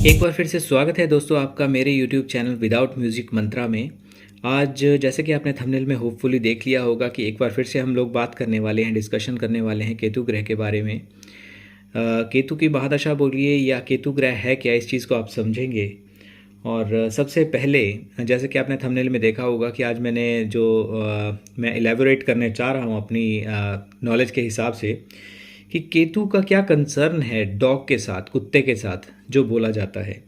एक बार फिर से स्वागत है दोस्तों आपका मेरे YouTube चैनल विदाउट म्यूज़िक मंत्रा में। आज जैसे कि आपने थंबनेल में होपफुली देख लिया होगा कि एक बार फिर से हम लोग बात करने वाले हैं, डिस्कशन करने वाले हैं केतु ग्रह के बारे में। केतु की महादशा बोलिए या केतु ग्रह है क्या, इस चीज़ को आप समझेंगे। और सबसे पहले जैसे कि आपने थंबनेल में देखा होगा कि आज मैं एलेबोरेट करने चाह रहा हूँ अपनी नॉलेज के हिसाब से कि केतु का क्या कंसर्न है डॉग के साथ, कुत्ते के साथ जो बोला जाता है।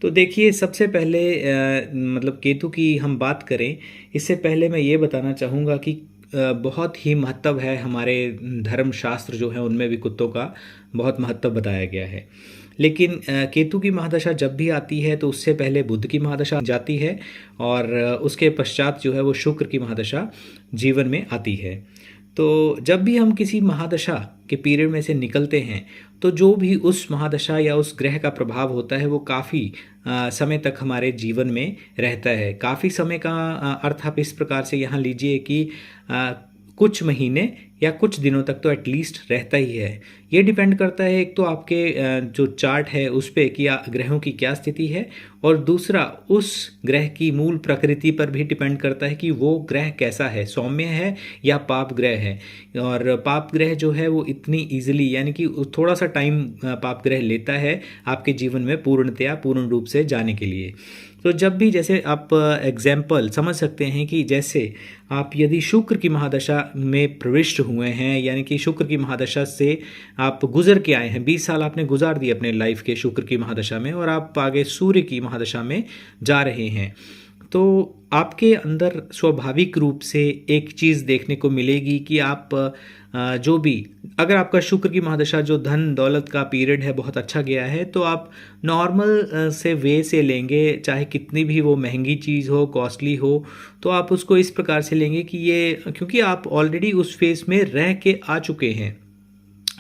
तो देखिए सबसे पहले मतलब केतु की हम बात करें, इससे पहले मैं ये बताना चाहूँगा कि बहुत ही महत्व है हमारे धर्मशास्त्र जो है उनमें भी कुत्तों का बहुत महत्व बताया गया है। लेकिन केतु की महादशा जब भी आती है तो उससे पहले बुध की महादशा जाती है और उसके पश्चात जो है वो शुक्र की महादशा जीवन में आती है। तो जब भी हम किसी महादशा के पीरियड में से निकलते हैं तो जो भी उस महादशा या उस ग्रह का प्रभाव होता है वो काफ़ी समय तक हमारे जीवन में रहता है। काफ़ी समय का अर्थ आप इस प्रकार से यहाँ लीजिए कि कुछ महीने या कुछ दिनों तक तो एटलीस्ट रहता ही है। ये डिपेंड करता है एक तो आपके जो चार्ट है उस पे कि ग्रहों की क्या स्थिति है, और दूसरा उस ग्रह की मूल प्रकृति पर भी डिपेंड करता है कि वो ग्रह कैसा है, सौम्य है या पाप ग्रह है। और पाप ग्रह जो है वो इतनी ईजिली यानी कि थोड़ा सा टाइम पाप ग्रह लेता है आपके जीवन में पूर्ण रूप से जाने के लिए। तो जब भी जैसे आप एग्जाम्पल समझ सकते हैं कि जैसे आप यदि शुक्र की महादशा में प्रविष्ट हुए हैं, यानी कि शुक्र की महादशा से आप गुजर के आए हैं, 20 साल आपने गुजार दिए अपने लाइफ के शुक्र की महादशा में, और आप आगे सूर्य की महादशा में जा रहे हैं, तो आपके अंदर स्वाभाविक रूप से एक चीज़ देखने को मिलेगी कि आप जो भी अगर आपका शुक्र की महादशा जो धन दौलत का पीरियड है बहुत अच्छा गया है तो आप नॉर्मल से वे से लेंगे, चाहे कितनी भी वो महंगी चीज़ हो, कॉस्टली हो, तो आप उसको इस प्रकार से लेंगे कि ये क्योंकि आप ऑलरेडी उस फेस में रह के आ चुके हैं,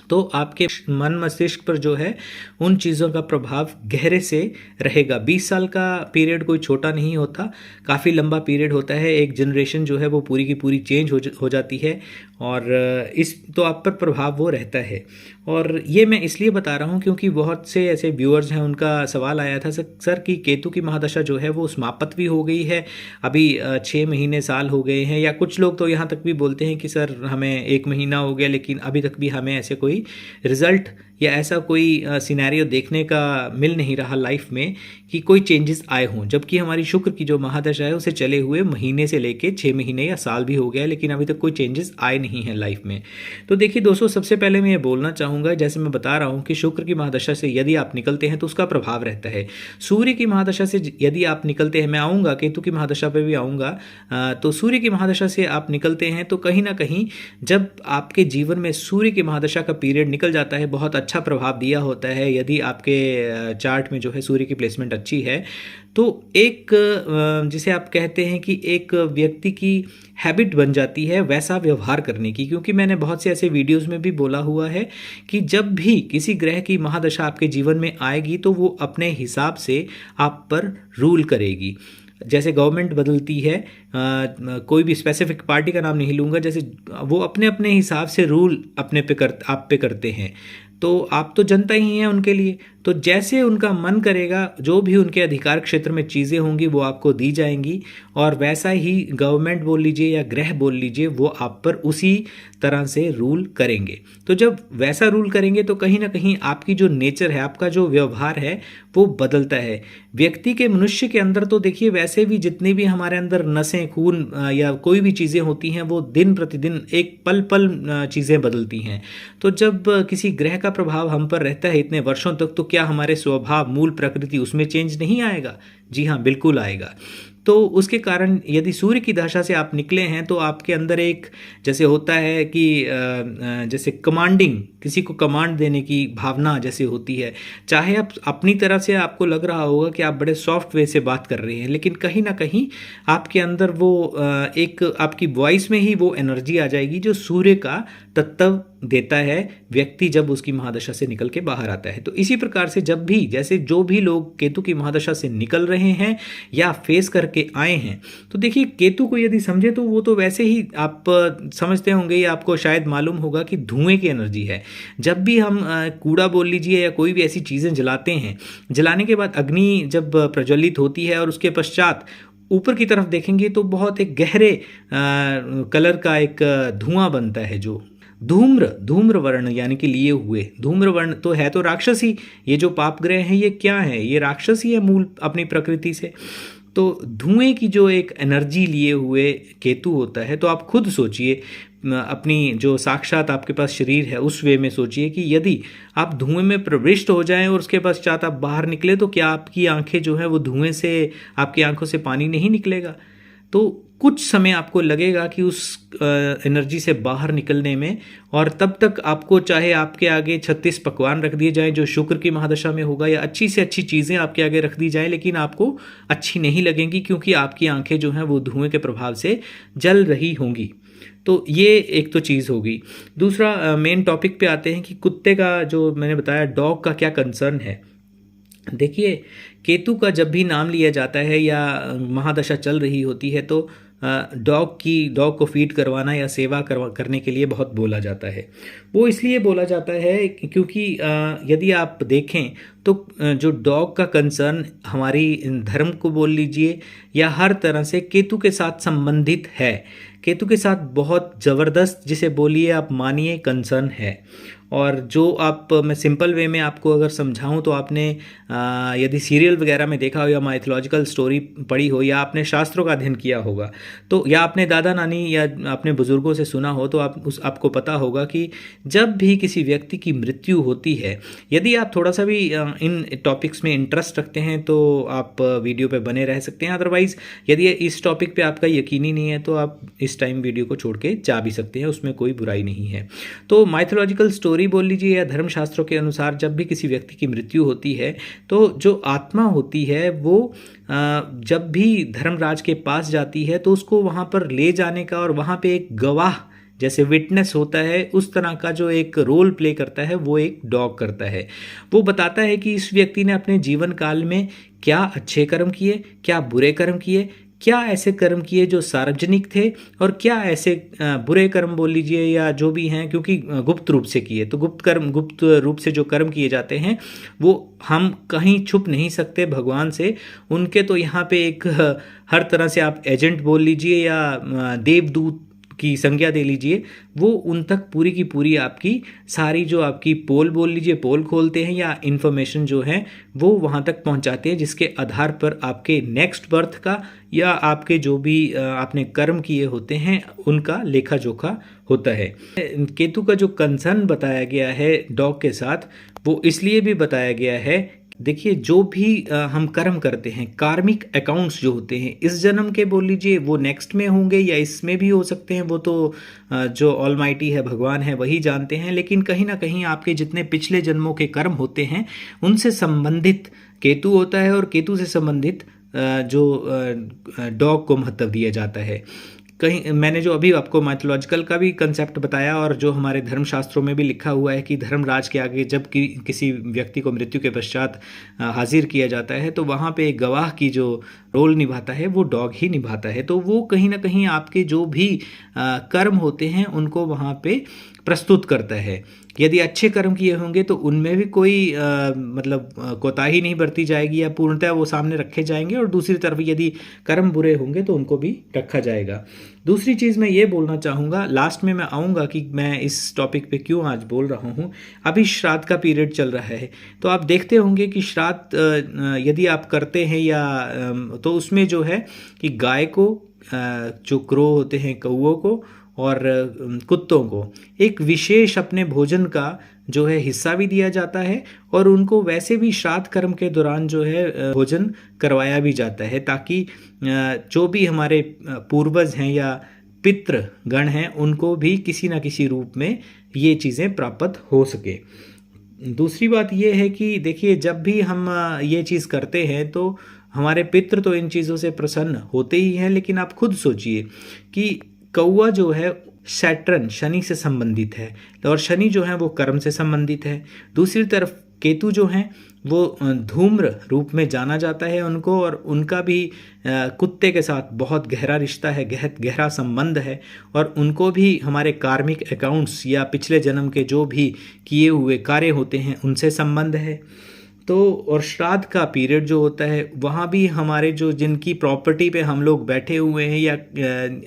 तो आपके मन मस्तिष्क पर जो है उन चीज़ों का प्रभाव गहरे से रहेगा। 20 साल का पीरियड कोई छोटा नहीं होता, काफ़ी लंबा पीरियड होता है। एक जनरेशन जो है वो पूरी की पूरी चेंज हो जाती है, और इस तो आप पर प्रभाव वो रहता है। और ये मैं इसलिए बता रहा हूँ क्योंकि बहुत से ऐसे व्यूअर्स हैं, उनका सवाल आया था सर कि केतु की महादशा जो है वो समाप्त भी हो गई है, अभी 6 महीने साल हो गए हैं, या कुछ लोग तो यहाँ तक भी बोलते हैं कि सर हमें 1 महीना हो गया लेकिन अभी तक भी हमें ऐसे कोई रिजल्ट या ऐसा कोई सिनेरियो देखने का मिल नहीं रहा लाइफ में कि कोई चेंजेस आए हों, जबकि हमारी शुक्र की जो महादशा है उसे चले हुए महीने से लेके 6 महीने या साल भी हो गया लेकिन अभी तक कोई चेंजेस आए नहीं हैं लाइफ में। तो देखिए दोस्तों, सबसे पहले मैं ये बोलना चाहूँगा, जैसे मैं बता रहा हूँ कि शुक्र की महादशा से यदि आप निकलते हैं तो उसका प्रभाव रहता है। सूर्य की महादशा से यदि आप निकलते हैं, मैं आऊँगा केतु की महादशा पर भी आऊँगा, तो सूर्य की महादशा से आप निकलते हैं तो कहीं ना कहीं जब आपके जीवन में सूर्य की महादशा का पीरियड निकल जाता है, बहुत अच्छा प्रभाव दिया होता है यदि आपके चार्ट में जो है सूर्य की प्लेसमेंट अच्छी है, तो एक जिसे आप कहते हैं कि एक व्यक्ति की हैबिट बन जाती है वैसा व्यवहार करने की। क्योंकि मैंने बहुत से ऐसे वीडियोस में भी बोला हुआ है कि जब भी किसी ग्रह की महादशा आपके जीवन में आएगी तो वो अपने हिसाब से आप पर रूल करेगी। जैसे गवर्नमेंट बदलती है, कोई भी स्पेसिफिक पार्टी का नाम नहीं लूँगा, जैसे वो अपने अपने हिसाब से रूल आप पे करते हैं, तो आप तो जनता ही हैं उनके लिए, तो जैसे उनका मन करेगा जो भी उनके अधिकार क्षेत्र में चीज़ें होंगी वो आपको दी जाएंगी, और वैसा ही गवर्नमेंट बोल लीजिए या ग्रह बोल लीजिए वो आप पर उसी तरह से रूल करेंगे। तो जब वैसा रूल करेंगे तो कहीं ना कहीं आपकी जो नेचर है, आपका जो व्यवहार है वो बदलता है। व्यक्ति के मनुष्य के अंदर तो देखिए वैसे भी जितनी भी हमारे अंदर नसें, खून या कोई भी चीज़ें होती हैं वो दिन प्रतिदिन एक पल पल चीज़ें बदलती हैं। तो जब किसी ग्रह का प्रभाव हम पर रहता है इतने वर्षों तक, तो क्या हमारे स्वभाव, मूल प्रकृति उसमें चेंज नहीं आएगा? जी हाँ, बिल्कुल आएगा। तो उसके कारण यदि सूर्य की दशा से आप निकले हैं तो आपके अंदर एक जैसे होता है कि जैसे कमांडिंग, किसी को कमांड देने की भावना जैसे होती है। चाहे आप अपनी तरफ से आपको लग रहा होगा कि आप बड़े सॉफ्ट वे से बात कर रहे हैं, लेकिन कहीं ना कहीं आपके अंदर वो एक आपकी वॉइस में ही वो एनर्जी आ जाएगी जो सूर्य का तत्व देता है व्यक्ति जब उसकी महादशा से निकल के बाहर आता है। तो इसी प्रकार से जब भी जैसे जो भी लोग केतु की महादशा से निकल रहे हैं या फेस करके आए हैं, तो देखिए केतु को यदि समझे तो वो तो वैसे ही आप समझते होंगे या आपको शायद मालूम होगा कि धुएं की एनर्जी है। जब भी हम कूड़ा बोल लीजिए या कोई भी ऐसी चीज़ें जलाते हैं, जलाने के बाद अग्नि जब प्रज्वलित होती है और उसके पश्चात ऊपर की तरफ देखेंगे तो बहुत एक गहरे कलर का एक धुआं बनता है, जो धूम्र वर्ण यानी कि लिए हुए धूम्र वर्ण तो है तो राक्षस ही। ये जो पाप ग्रह हैं ये क्या है, ये राक्षस ही है मूल अपनी प्रकृति से। तो धुएं की जो एक एनर्जी लिए हुए केतु होता है, तो आप खुद सोचिए अपनी जो साक्षात आपके पास शरीर है उस वे में सोचिए कि यदि आप धुएं में प्रविष्ट हो जाएं और उसके पश्चात आप बाहर निकले तो क्या आपकी आंखें जो है वो धुएं से, आपकी आंखों से पानी नहीं निकलेगा। तो कुछ समय आपको लगेगा कि उस एनर्जी से बाहर निकलने में, और तब तक आपको चाहे आपके आगे 36 पकवान रख दिए जाएं जो शुक्र की महादशा में होगा, या अच्छी से अच्छी चीज़ें आपके आगे रख दी जाएं, लेकिन आपको अच्छी नहीं लगेंगी क्योंकि आपकी आंखें जो हैं वो धुएं के प्रभाव से जल रही होंगी। तो ये एक तो चीज़ होगी। दूसरा मेन टॉपिक पे आते हैं कि कुत्ते का जो मैंने बताया डॉग का क्या कंसर्न है। देखिए केतु का जब भी नाम लिया जाता है या महादशा चल रही होती है तो डॉग को फीड करवाना या सेवा करने के लिए बहुत बोला जाता है। वो इसलिए बोला जाता है क्योंकि यदि आप देखें तो जो डॉग का कंसर्न हमारी धर्म को बोल लीजिए या हर तरह से केतु के साथ संबंधित है। केतु के साथ बहुत ज़बरदस्त, जिसे बोलिए आप मानिए, कंसर्न है। और जो आप मैं सिंपल वे में आपको अगर समझाऊं तो आपने यदि सीरियल वगैरह में देखा हो या माइथोलॉजिकल स्टोरी पढ़ी हो या आपने शास्त्रों का अध्ययन किया होगा तो, या आपने दादा नानी या अपने बुज़ुर्गों से सुना हो तो आपको पता होगा कि जब भी किसी व्यक्ति की मृत्यु होती है, यदि आप थोड़ा सा भी इन टॉपिक्स में इंटरेस्ट रखते हैं तो आप वीडियो पे बने रह सकते हैं। अदरवाइज़ यदि इस टॉपिक पे आपका यकीन ही नहीं है तो आप इस टाइम वीडियो को छोड़ के जा भी सकते हैं, उसमें कोई बुराई नहीं है। तो माइथोलॉजिकल स्टोरी बोल लीजिए या धर्मशास्त्रों के अनुसार जब भी किसी व्यक्ति की मृत्यु होती है तो जो आत्मा होती है वो जब भी धर्मराज के पास जाती है तो उसको वहाँ पर ले जाने का, और वहाँ पे एक गवाह जैसे विटनेस होता है, उस तरह का जो एक रोल प्ले करता है वो एक डॉग करता है। वो बताता है कि इस व्यक्ति ने अपने जीवन काल में क्या अच्छे कर्म किए, क्या बुरे कर्म किए, क्या ऐसे कर्म किए जो सार्वजनिक थे, और क्या ऐसे बुरे कर्म बोल लीजिए या जो भी हैं, क्योंकि गुप्त रूप से किए। तो गुप्त रूप से जो कर्म किए जाते हैं वो हम कहीं छुप नहीं सकते भगवान से। उनके तो यहाँ पे एक हर तरह से आप एजेंट बोल लीजिए या देवदूत की संज्ञा दे लीजिए, वो उन तक पूरी की पूरी आपकी सारी जो आपकी पोल बोल लीजिए, पोल खोलते हैं या इन्फॉर्मेशन जो है वो वहाँ तक पहुँचाते हैं, जिसके आधार पर आपके नेक्स्ट बर्थ का या आपके जो भी आपने कर्म किए होते हैं उनका लेखा जोखा होता है। केतु का जो कंसर्न बताया गया है डॉग के साथ, वो इसलिए भी बताया गया है, देखिए जो भी हम कर्म करते हैं, कार्मिक अकाउंट्स जो होते हैं इस जन्म के बोल लीजिए वो नेक्स्ट में होंगे या इसमें भी हो सकते हैं, वो तो जो ऑलमाइटी है, भगवान है, वही जानते हैं। लेकिन कहीं ना कहीं आपके जितने पिछले जन्मों के कर्म होते हैं उनसे संबंधित केतु होता है, और केतु से संबंधित जो डॉग को महत्व दिया जाता है। कहीं मैंने जो अभी आपको माइथोलॉजिकल का भी कंसेप्ट बताया और जो हमारे धर्मशास्त्रों में भी लिखा हुआ है कि धर्मराज के आगे जब किसी व्यक्ति को मृत्यु के पश्चात हाजिर किया जाता है तो वहाँ पे एक गवाह की जो रोल निभाता है वो डॉग ही निभाता है। तो वो कहीं ना कहीं आपके जो भी कर्म होते हैं उनको वहाँ पे प्रस्तुत करता है। यदि अच्छे कर्म किए होंगे तो उनमें भी कोई कोताही नहीं बरती जाएगी या पूर्णतः वो सामने रखे जाएंगे, और दूसरी तरफ यदि कर्म बुरे होंगे तो उनको भी रखा जाएगा। दूसरी चीज़ मैं ये बोलना चाहूँगा, लास्ट में मैं आऊँगा कि मैं इस टॉपिक पे क्यों आज बोल रहा हूँ। अभी श्राद्ध का पीरियड चल रहा है तो आप देखते होंगे कि श्राद्ध यदि आप करते हैं या तो उसमें जो है कि गाय को, जो क्रो होते हैं कौओं को और कुत्तों को एक विशेष अपने भोजन का जो है हिस्सा भी दिया जाता है, और उनको वैसे भी श्राद्ध कर्म के दौरान जो है भोजन करवाया भी जाता है, ताकि जो भी हमारे पूर्वज हैं या पितृ गण हैं उनको भी किसी न किसी रूप में ये चीज़ें प्राप्त हो सके। दूसरी बात ये है कि देखिए जब भी हम ये चीज़ करते हैं तो हमारे पितृ तो इन चीज़ों से प्रसन्न होते ही हैं, लेकिन आप खुद सोचिए कि कौआ जो है सैटर्न शनि से संबंधित है और शनि जो है वो कर्म से संबंधित है। दूसरी तरफ केतु जो हैं वो धूम्र रूप में जाना जाता है उनको, और उनका भी कुत्ते के साथ बहुत गहरा रिश्ता है, गहरा संबंध है, और उनको भी हमारे कार्मिक अकाउंट्स या पिछले जन्म के जो भी किए हुए कार्य होते हैं उनसे संबंध है। तो और श्राद्ध का पीरियड जो होता है वहाँ भी हमारे जो जिनकी प्रॉपर्टी पे हम लोग बैठे हुए हैं या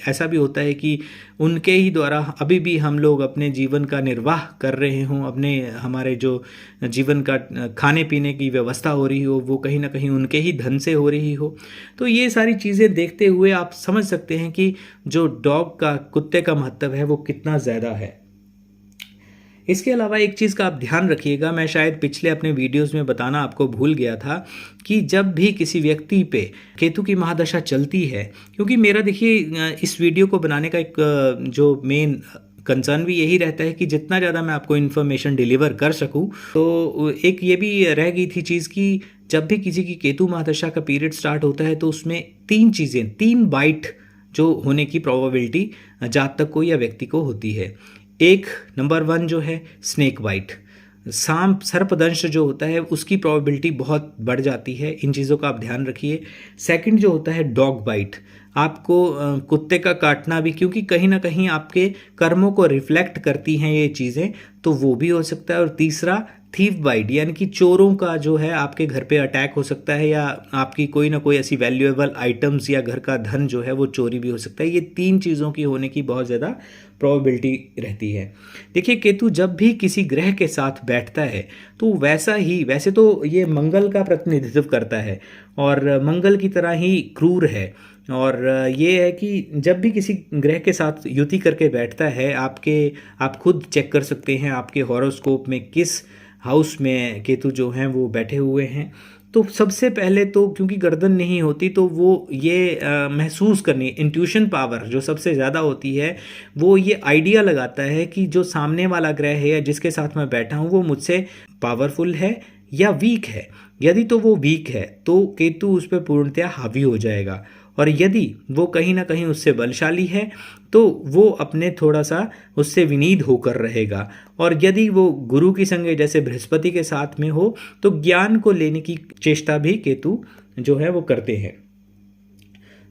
ऐसा भी होता है कि उनके ही द्वारा अभी भी हम लोग अपने जीवन का निर्वाह कर रहे हों, अपने हमारे जो जीवन का खाने पीने की व्यवस्था हो रही हो वो कहीं ना कहीं उनके ही धन से हो रही हो। तो ये सारी चीज़ें देखते हुए आप समझ सकते हैं कि जो डॉग का, कुत्ते का महत्व है वो कितना ज़्यादा है। इसके अलावा एक चीज़ का आप ध्यान रखिएगा, मैं शायद पिछले अपने वीडियोस में बताना आपको भूल गया था कि जब भी किसी व्यक्ति पे केतु की महादशा चलती है, क्योंकि मेरा देखिए इस वीडियो को बनाने का एक जो मेन कंसर्न भी यही रहता है कि जितना ज़्यादा मैं आपको इन्फॉर्मेशन डिलीवर कर सकूं। तो एक ये भी रह गई थी चीज़ कि जब भी किसी की केतु महादशा का पीरियड स्टार्ट होता है तो उसमें 3 बाइट जो होने की प्रोबेबिलिटी जातक को या व्यक्ति को होती है। एक नंबर 1 जो है स्नेक बाइट, सांप सर्पदंश जो होता है उसकी प्रोबेबिलिटी बहुत बढ़ जाती है, इन चीज़ों का आप ध्यान रखिए। सेकंड जो होता है डॉग बाइट, आपको कुत्ते का काटना भी, क्योंकि कहीं ना कहीं आपके कर्मों को रिफ्लेक्ट करती हैं ये चीज़ें, तो वो भी हो सकता है। और तीसरा थीफ बाइट, यानी कि चोरों का जो है आपके घर पे अटैक हो सकता है, या आपकी कोई ना कोई ऐसी वैल्यूएबल आइटम्स या घर का धन जो है वो चोरी भी हो सकता है। ये 3 चीज़ों की होने की बहुत ज़्यादा प्रोबेबिलिटी रहती है। देखिए केतु जब भी किसी ग्रह के साथ बैठता है तो वैसे तो ये मंगल का प्रतिनिधित्व करता है और मंगल की तरह ही क्रूर है, और ये है कि जब भी किसी ग्रह के साथ युति करके बैठता है, आप खुद चेक कर सकते हैं आपके हॉरोस्कोप में किस हाउस में केतु जो हैं वो बैठे हुए हैं। तो सबसे पहले तो क्योंकि गर्दन नहीं होती तो वो ये महसूस करनी, इंट्यूशन पावर जो सबसे ज़्यादा होती है, वो ये आइडिया लगाता है कि जो सामने वाला ग्रह है या जिसके साथ मैं बैठा हूँ वो मुझसे पावरफुल है या वीक है। यदि तो वो वीक है तो केतु उस पर पूर्णतया हावी हो जाएगा, और यदि वो कहीं ना कहीं उससे बलशाली है तो वो अपने थोड़ा सा उससे विनीत होकर रहेगा। और यदि वो गुरु की संगे जैसे बृहस्पति के साथ में हो तो ज्ञान को लेने की चेष्टा भी केतु जो है वो करते हैं,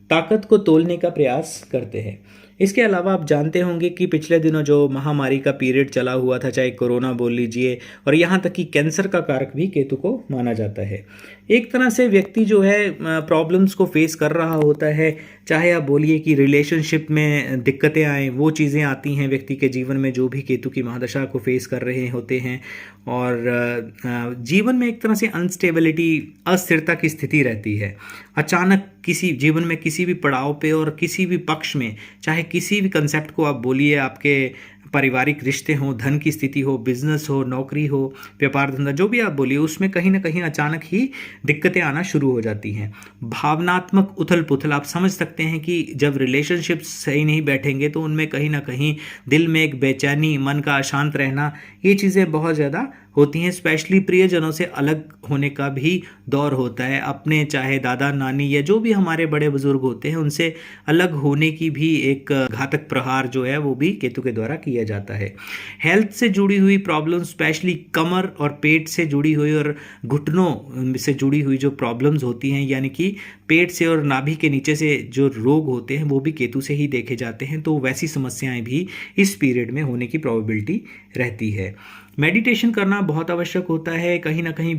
ताकत को तोलने का प्रयास करते हैं। इसके अलावा आप जानते होंगे कि पिछले दिनों जो महामारी का पीरियड चला हुआ था, चाहे कोरोना बोल लीजिए, और यहाँ तक कि कैंसर का कारक भी केतु को माना जाता है। एक तरह से व्यक्ति जो है प्रॉब्लम्स को फेस कर रहा होता है, चाहे आप बोलिए कि रिलेशनशिप में दिक्कतें आएँ, वो चीज़ें आती हैं व्यक्ति के जीवन में जो भी केतु की महादशा को फेस कर रहे होते हैं, और जीवन में एक तरह से अनस्टेबिलिटी, अस्थिरता की स्थिति रहती है। अचानक किसी जीवन में किसी भी पड़ाव पे और किसी भी पक्ष में, चाहे किसी भी कंसेप्ट को आप बोलिए, आपके पारिवारिक रिश्ते हों, धन की स्थिति हो, बिजनेस हो, नौकरी हो, व्यापार धंधा, जो भी आप बोलिए, उसमें कहीं ना कहीं अचानक ही दिक्कतें आना शुरू हो जाती हैं। भावनात्मक उथल पुथल, आप समझ सकते हैं कि जब रिलेशनशिप सही नहीं बैठेंगे तो उनमें कहीं ना कहीं दिल में एक बेचैनी, मन का अशांत रहना, ये चीज़ें बहुत ज़्यादा होती हैं। स्पेशली प्रियजनों से अलग होने का भी दौर होता है, अपने चाहे दादा नानी या जो भी हमारे बड़े बुजुर्ग होते हैं उनसे अलग होने की भी एक घातक प्रहार जो है वो भी केतु के द्वारा किया जाता है। हेल्थ से जुड़ी हुई प्रॉब्लम, स्पेशली कमर और पेट से जुड़ी हुई और घुटनों से जुड़ी हुई जो प्रॉब्लम्स होती हैं, यानी कि पेट से और नाभि के नीचे से जो रोग होते हैं वो भी केतु से ही देखे जाते हैं। तो वैसी समस्याएं भी इस पीरियड में होने की प्रोबेबिलिटी रहती है। मेडिटेशन करना बहुत आवश्यक होता है, कहीं ना कहीं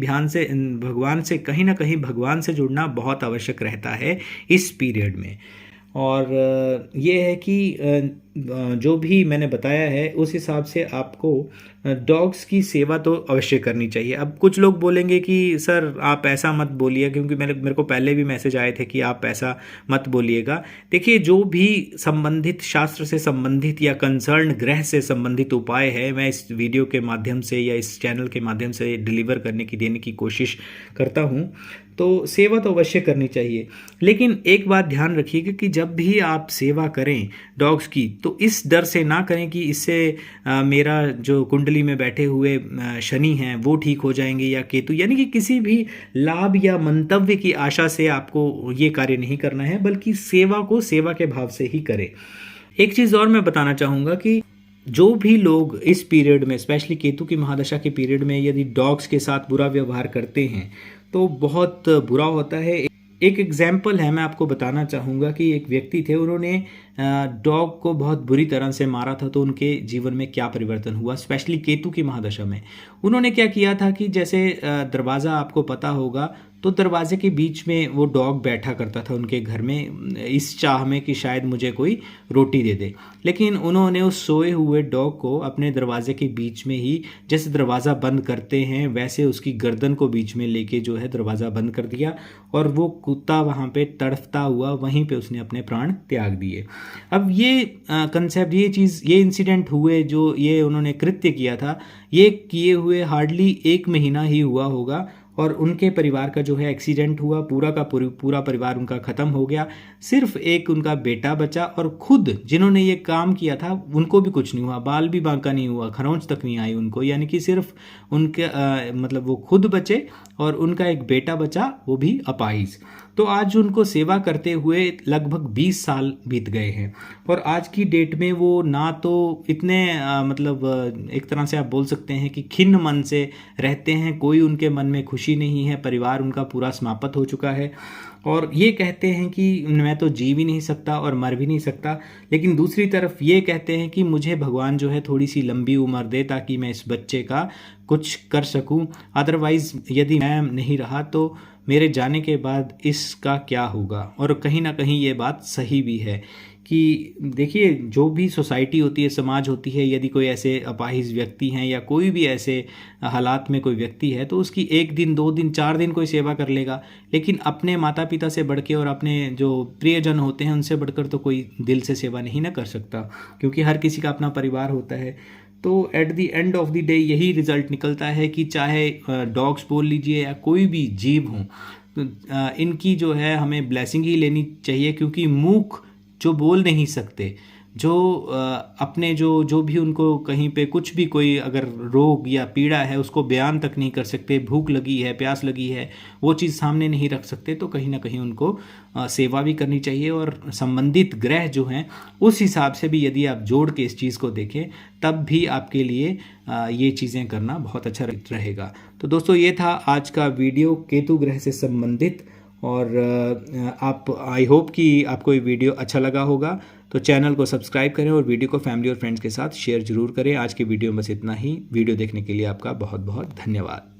भगवान से जुड़ना बहुत आवश्यक रहता है इस पीरियड में। और ये है कि जो भी मैंने बताया है उस हिसाब से आपको डॉग्स की सेवा तो अवश्य करनी चाहिए। अब कुछ लोग बोलेंगे कि सर आप ऐसा मत बोलिए, क्योंकि मेरे को पहले भी मैसेज आए थे कि आप ऐसा मत बोलिएगा। देखिए जो भी संबंधित शास्त्र से संबंधित या कंसर्न ग्रह से संबंधित उपाय है, मैं इस वीडियो के माध्यम से या इस चैनल के माध्यम से डिलीवर देने की कोशिश करता हूँ। तो सेवा तो अवश्य करनी चाहिए, लेकिन एक बात ध्यान रखिएगा कि जब भी आप सेवा करें डॉग्स की तो इस डर से ना करें कि इससे मेरा जो कुंडली में बैठे हुए शनि हैं वो ठीक हो जाएंगे या केतु, यानी कि किसी भी लाभ या मंतव्य की आशा से आपको ये कार्य नहीं करना है, बल्कि सेवा को सेवा के भाव से ही करें। एक चीज़ और मैं बताना चाहूँगा कि जो भी लोग इस पीरियड में, स्पेशली केतु की महादशा के पीरियड में यदि डॉग्स के साथ बुरा व्यवहार करते हैं तो बहुत बुरा होता है। एक एग्जाम्पल है, मैं आपको बताना चाहूँगा कि एक व्यक्ति थे, उन्होंने डॉग को बहुत बुरी तरह से मारा था, तो उनके जीवन में क्या परिवर्तन हुआ, स्पेशली केतु की महादशा में। उन्होंने क्या किया था कि जैसे दरवाज़ा आपको पता होगा, तो दरवाजे के बीच में वो डॉग बैठा करता था उनके घर में, इस चाह में कि शायद मुझे कोई रोटी दे दे। लेकिन उन्होंने उस सोए हुए डॉग को अपने दरवाजे के बीच में ही, जैसे दरवाज़ा बंद करते हैं वैसे उसकी गर्दन को बीच में लेके जो है दरवाज़ा बंद कर दिया, और वो कुत्ता वहाँ पे तड़फता हुआ वहीं पे उसने अपने प्राण त्याग दिए। अब ये कंसेप्ट, ये चीज़, ये इंसिडेंट हुए, जो ये उन्होंने कृत्य किया था, ये किए हुए हार्डली 1 महीना ही हुआ होगा, और उनके परिवार का जो है एक्सीडेंट हुआ, पूरा का पूरा परिवार उनका ख़त्म हो गया। सिर्फ एक उनका बेटा बचा, और खुद जिन्होंने ये काम किया था उनको भी कुछ नहीं हुआ, बाल भी बांका नहीं हुआ, खरोंच तक नहीं आई उनको, यानी कि सिर्फ उनके मतलब वो खुद बचे और उनका एक बेटा बचा, वो भी अपाहिज। तो आज उनको सेवा करते हुए लगभग 20 साल बीत गए हैं, और आज की डेट में वो ना तो इतने मतलब एक तरह से आप बोल सकते हैं कि खिन्न मन से रहते हैं, कोई उनके मन में खुशी नहीं है, परिवार उनका पूरा समाप्त हो चुका है, और ये कहते हैं कि मैं तो जी भी नहीं सकता और मर भी नहीं सकता। लेकिन दूसरी तरफ ये कहते हैं कि मुझे भगवान जो है थोड़ी सी लंबी उम्र दे ताकि मैं इस बच्चे का कुछ कर सकूं, अदरवाइज़ यदि मैं नहीं रहा तो मेरे जाने के बाद इसका क्या होगा। और कहीं ना कहीं ये बात सही भी है कि देखिए, जो भी सोसाइटी होती है, समाज होती है, यदि कोई ऐसे अपाहिज व्यक्ति हैं या कोई भी ऐसे हालात में कोई व्यक्ति है, तो उसकी 1 दिन 2 दिन 4 दिन कोई सेवा कर लेगा, लेकिन अपने माता पिता से बढ़ के और अपने जो प्रियजन होते हैं उनसे बढ़कर तो कोई दिल से सेवा नहीं ना कर सकता, क्योंकि हर किसी का अपना परिवार होता है। तो at the end of the day यही रिजल्ट निकलता है कि चाहे डॉग्स बोल लीजिए या कोई भी जीव हो, तो इनकी जो है हमें ब्लेसिंग ही लेनी चाहिए, क्योंकि मूक जो बोल नहीं सकते, जो अपने जो भी उनको कहीं पे कुछ भी, कोई अगर रोग या पीड़ा है उसको बयान तक नहीं कर सकते, भूख लगी है, प्यास लगी है, वो चीज़ सामने नहीं रख सकते, तो कहीं ना कहीं उनको सेवा भी करनी चाहिए। और संबंधित ग्रह जो हैं उस हिसाब से भी यदि आप जोड़ के इस चीज़ को देखें, तब भी आपके लिए ये चीज़ें करना बहुत अच्छा रहेगा। तो दोस्तों, ये था आज का वीडियो केतु ग्रह से संबंधित, और आप, आई होप कि आपको ये वीडियो अच्छा लगा होगा। तो चैनल को सब्सक्राइब करें और वीडियो को फैमिली और फ्रेंड्स के साथ शेयर जरूर करें। आज की वीडियो में बस इतना ही। वीडियो देखने के लिए आपका बहुत बहुत धन्यवाद।